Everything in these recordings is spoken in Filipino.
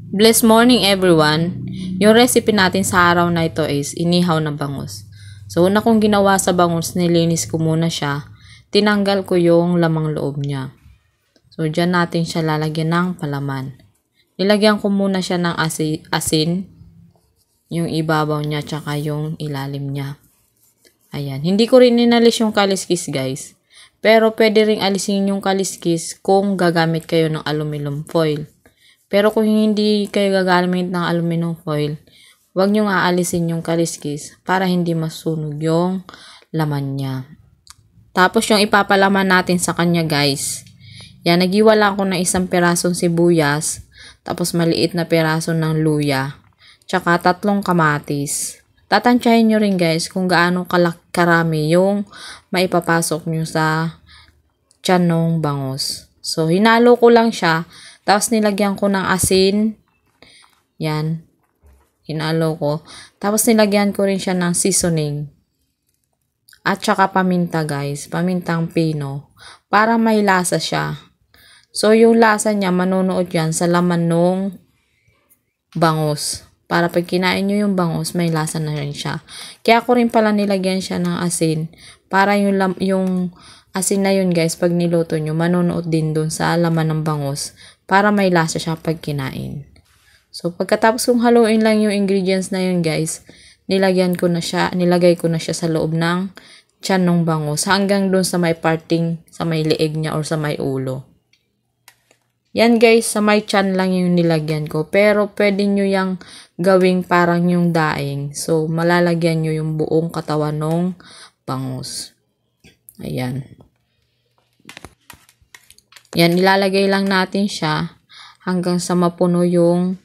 Blessed morning everyone! Yung recipe natin sa araw na ito is inihaw na bangus. So una kong ginawa sa bangus, nilinis ko muna siya. Tinanggal ko yung lamang loob niya. So dyan natin siya lalagyan ng palaman. Nilagyan ko muna siya ng asin, yung ibabaw niya tsaka yung ilalim niya. Ayan. Hindi ko rin inalis yung kaliskis guys. Pero pwede ring alisin yung kaliskis kung gagamit kayo ng aluminum foil. Pero kung hindi kayo gagamit ng aluminum foil, huwag nyo aalisin yung kaliskis para hindi masunog yung laman niya. Tapos yung ipapalaman natin sa kanya guys. Yan, nagiwala ko ng isang pirasong sibuyas, tapos maliit na piraso ng luya, tsaka 3 kamatis. Tatansyahin nyo rin guys kung gaano karami yung maipapasok nyo sa tiyan ng bangus. So, hinalo ko lang siya. Tapos nilagyan ko ng asin. Yan. Hinalo ko. Tapos nilagyan ko rin siya ng seasoning. At saka paminta guys. Pamintang pino. Para may lasa siya. So yung lasa niya manunuot yan sa laman ng bangus. Para pag kinain nyo yung bangus, may lasa na rin siya. Kaya ko rin pala nilagyan siya ng asin. Para yung asin na yun guys, pag niluto nyo, manunuot din dun sa laman ng bangus. Para may lasa siya pag kinain. So, pagkatapos kong haluin lang yung ingredients na yun guys, nilagay ko na siya sa loob ng tiyan ng bangus. Hanggang dun sa may parting, sa may leeg niya or sa may ulo. Yan guys, sa may tiyan lang yung nilagyan ko. Pero pwede nyo yung gawing parang yung daing. So, malalagyan nyo yung buong katawan ng bangus. Ayan. Yan, ilalagay lang natin siya hanggang sa mapuno yung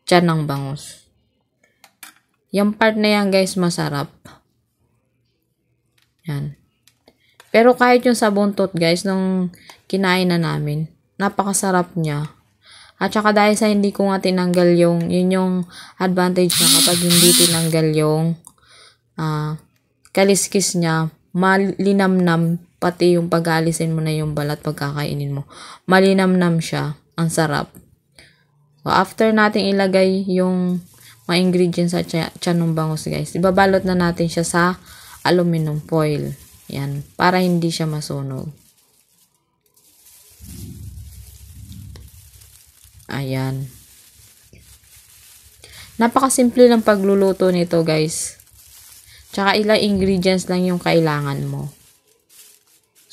tiyan ng bangus. Yung part na yan guys, masarap. Yan. Pero kahit yung sa buntot guys, nung kinain na namin, napakasarap niya. At saka dahil sa hindi ko nga tinanggal yun yung advantage na kapag hindi tinanggal yung kaliskis niya, malinamnam. Pati yung pag-aalisin mo na yung balat pagkakainin mo. Malinamnam siya. Ang sarap. So, after natin ilagay yung mga ingredients sa tiyan ng bangus guys, ibabalot na natin siya sa aluminum foil. Yan. Para hindi siya masunog. Ayan. Napakasimple ng pagluluto nito guys. Tsaka ilang ingredients lang yung kailangan mo.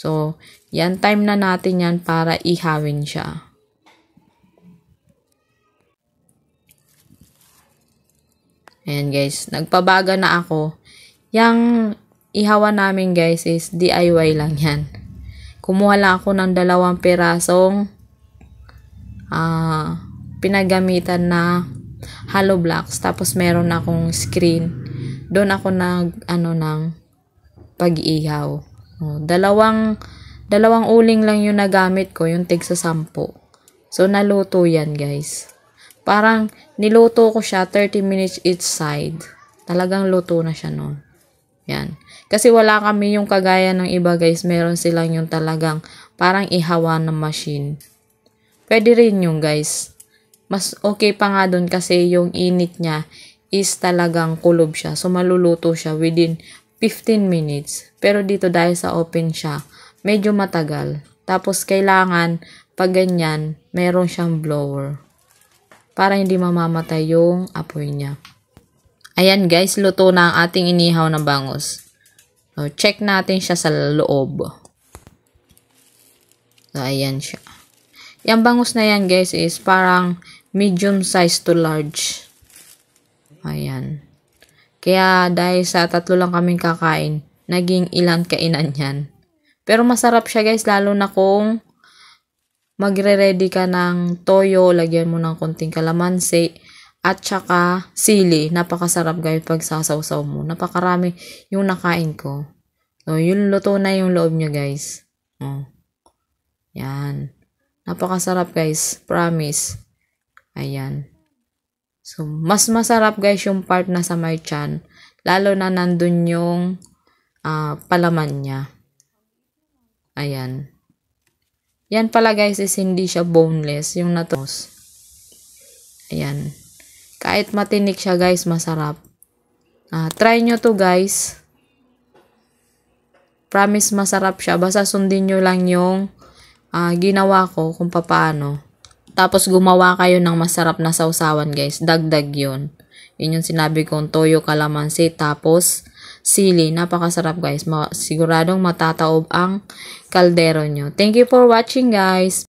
So, yan, time na natin yan para ihawin siya. Ayan guys, nagpabaga na ako. Yang ihawan namin guys is DIY lang yan. Kumuha lang ako ng 2 pirasong pinagamitan na hollow blocks. Tapos meron akong screen. Doon ako ng pag-ihaw. Dalawang uling lang yung nagamit ko, yung tig sa 10. So, naluto yan, guys. Parang, niluto ko siya 30 minutes each side. Talagang luto na siya nun. Yan. Kasi wala kami yung kagaya ng iba, guys. Meron silang yung talagang parang ihawa ng machine. Pwede rin yung, guys. Mas okay pa nga dun kasi yung init niya is talagang kulob siya. So, maluluto siya within 15 minutes. Pero dito dahil sa open siya, medyo matagal. Tapos kailangan, pag ganyan, meron siyang blower. Para hindi mamamatay yung apoy niya. Ayan guys, luto na ang ating inihaw na bangus. So, check natin siya sa loob. So, ayan siya. Yung bangus na yan guys is parang medium size to large. Ayan. Kaya dahil sa 3 lang kaming kakain, naging ilang kainan yan. Pero masarap siya guys, lalo na kung magre-ready ka ng toyo, lagyan mo ng konting kalamansi, at saka sili. Napakasarap guys pag sasawsaw mo. Napakarami yung nakain ko. So, yun, luto na yung loob niya guys. Oh. Yan. Napakasarap guys. Promise. Ayan. So, mas masarap guys yung part na sa may tiyan. Lalo na nandun yung palaman niya. Ayan. Yan pala guys is hindi siya boneless. Yung natos. Ayan. Kahit matinik siya guys, masarap. Try nyo to guys. Promise masarap siya. Basta sundin nyo lang yung ginawa ko kung paano. Tapos gumawa kayo ng masarap na sausawan guys. Dagdag yun. Yun yung sinabi kong toyo, kalamansi, tapos sili. Napakasarap guys. Siguradong matataob ang kaldero nyo. Thank you for watching guys.